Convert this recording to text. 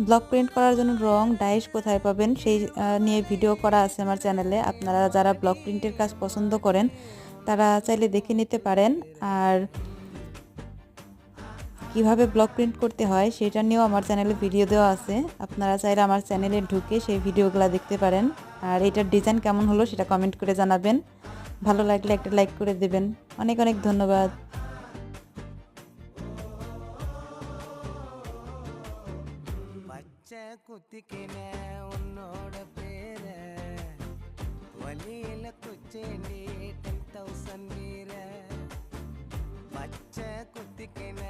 Block print করার জন্য রং dice কোথায় পাবেন সেই নিয়ে ভিডিও করা আছে আমার চ্যানেলে। আপনারা যারা ব্লক প্রিন্টের কাজ পছন্দ করেন তারা চাইলে দেখে নিতে পারেন। আর কিভাবে ব্লক প্রিন্ট করতে হয় সেটা নিয়েও আমার চ্যানেলে ভিডিও দেওয়া আছে, আপনারা চাইলে আমার চ্যানেলে ঢুকে সেই ভিডিওগুলো দেখতে পারেন। আর এটার ডিজাইন কেমন হলো সেটা কমেন্ট করে জানাবেন, ভালো লাগলে একটা লাইক করে দেবেন। অনেক অনেক ধন্যবাদ। பச்சை குத்திக்கின உன்னோட பேர வழியில குச்சேண்டி 10,000 வீர பச்சை குத்திக்கின